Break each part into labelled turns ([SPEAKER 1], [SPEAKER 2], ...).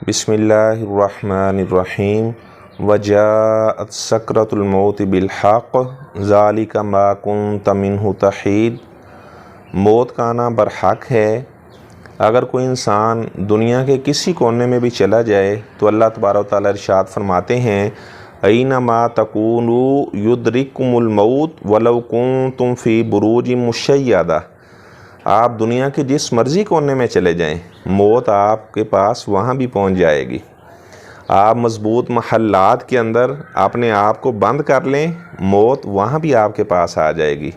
[SPEAKER 1] بسم اللہ الرحمن الرحیم وجاءت سکرۃ الموت بالحق ذالک ما کنت منہ تحید۔ موت کا آنا برحق ہے۔ اگر کوئی انسان دنیا کے کسی کونے میں بھی چلا جائے تو اللہ تبارک و تعالیٰ ارشاد فرماتے ہیں اینما تکونوا یدرککم الموت ولو کنتم فی بروج مشیدہ۔ آپ دنیا کے جس مرضی کونے میں چلے جائیں موت آپ کے پاس وہاں بھی پہنچ جائے گی۔ آپ مضبوط محلات کے اندر اپنے آپ کو بند کر لیں موت وہاں بھی آپ کے پاس آ جائے گی۔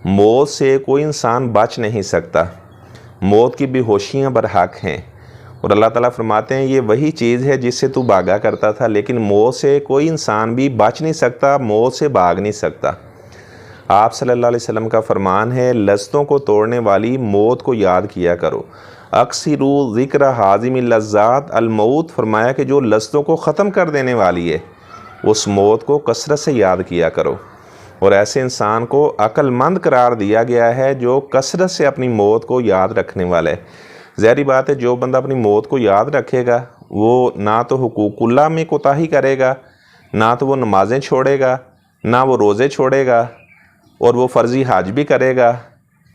[SPEAKER 1] موت سے کوئی انسان بچ نہیں سکتا۔ موت کی بے ہوشیاں برحق ہیں، اور اللہ تعالیٰ فرماتے ہیں یہ وہی چیز ہے جس سے تو بھاگا کرتا تھا، لیکن موت سے کوئی انسان بھی بچ نہیں سکتا، موت سے بھاگ نہیں سکتا۔ آپ صلی اللہ علیہ وسلم کا فرمان ہے لذتوں کو توڑنے والی موت کو یاد کیا کرو۔ اکثروا ذکر حازم اللذات الموت، فرمایا کہ جو لذتوں کو ختم کر دینے والی ہے اس موت کو کثرت سے یاد کیا کرو۔ اور ایسے انسان کو عقل مند قرار دیا گیا ہے جو کثرت سے اپنی موت کو یاد رکھنے والا ہے۔ ظاہری بات ہے جو بندہ اپنی موت کو یاد رکھے گا وہ نہ تو حقوق اللہ میں کوتاہی کرے گا، نہ تو وہ نمازیں چھوڑے گا، نہ وہ روزے چھوڑے گا، اور وہ فرضی حج بھی کرے گا،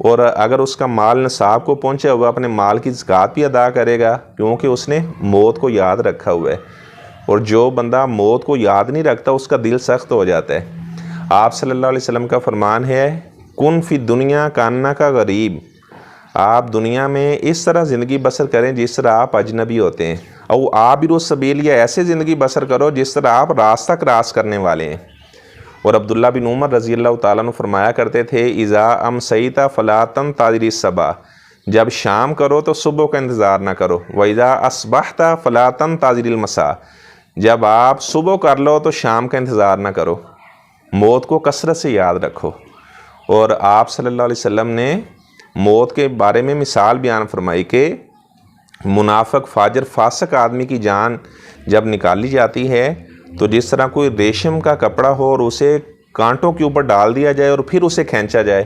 [SPEAKER 1] اور اگر اس کا مال نصاب کو پہنچے وہ اپنے مال کی زکوٰۃ بھی ادا کرے گا، کیونکہ اس نے موت کو یاد رکھا ہوا ہے۔ اور جو بندہ موت کو یاد نہیں رکھتا اس کا دل سخت ہو جاتا ہے۔ آپ صلی اللہ علیہ وسلم کا فرمان ہے کن فی دنیا کاننا کا غریب، آپ دنیا میں اس طرح زندگی بسر کریں جس طرح آپ اجنبی ہوتے ہیں، او عابر السبیل، یا ایسے زندگی بسر کرو جس طرح آپ راستہ کراس کرنے والے ہیں۔ اور عبداللہ بن عمر رضی اللہ تعالیٰ عنہ فرمایا کرتے تھے اذا امسیت فلا تنتظر الصباح، جب شام کرو تو صبح کا انتظار نہ کرو، واذا اصبحت فلا تنتظر المساء، جب آپ صبح کر لو تو شام کا انتظار نہ کرو۔ موت کو کثرت سے یاد رکھو۔ اور آپ صلی اللہ علیہ وسلم نے موت کے بارے میں مثال بیان فرمائی کہ منافق فاجر فاسق آدمی کی جان جب نکالی جاتی ہے تو جس طرح کوئی ریشم کا کپڑا ہو اور اسے کانٹوں کے اوپر ڈال دیا جائے اور پھر اسے کھینچا جائے،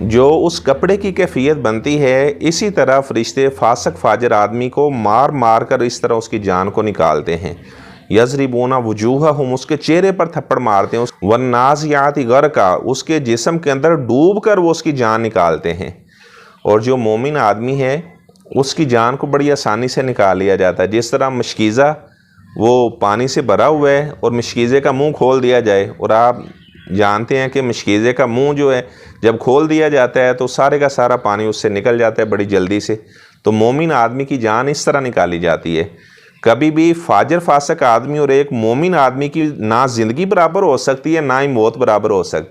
[SPEAKER 1] جو اس کپڑے کی کیفیت بنتی ہے اسی طرح فرشتے فاسق فاجر آدمی کو مار مار کر اس طرح اس کی جان کو نکالتے ہیں۔ یضربون وجوہہم، اس کے چہرے پر تھپڑ مارتے ہیں، والنازعات غرقا، اس کے جسم کے اندر ڈوب کر وہ اس کی جان نکالتے ہیں۔ اور جو مومن آدمی ہے اس کی جان کو بڑی آسانی سے نکال لیا جاتا ہے، جس طرح مشکیزہ وہ پانی سے بھرا ہوا ہے اور مشکیزے کا منہ کھول دیا جائے، اور آپ جانتے ہیں کہ مشکیزے کا منہ جو ہے جب کھول دیا جاتا ہے تو سارے کا سارا پانی اس سے نکل جاتا ہے بڑی جلدی سے، تو مومن آدمی کی جان اس طرح نکالی جاتی ہے۔ کبھی بھی فاجر فاسق آدمی اور ایک مومن آدمی کی نہ زندگی برابر ہو سکتی ہے نہ ہی موت برابر ہو سکتی ہے۔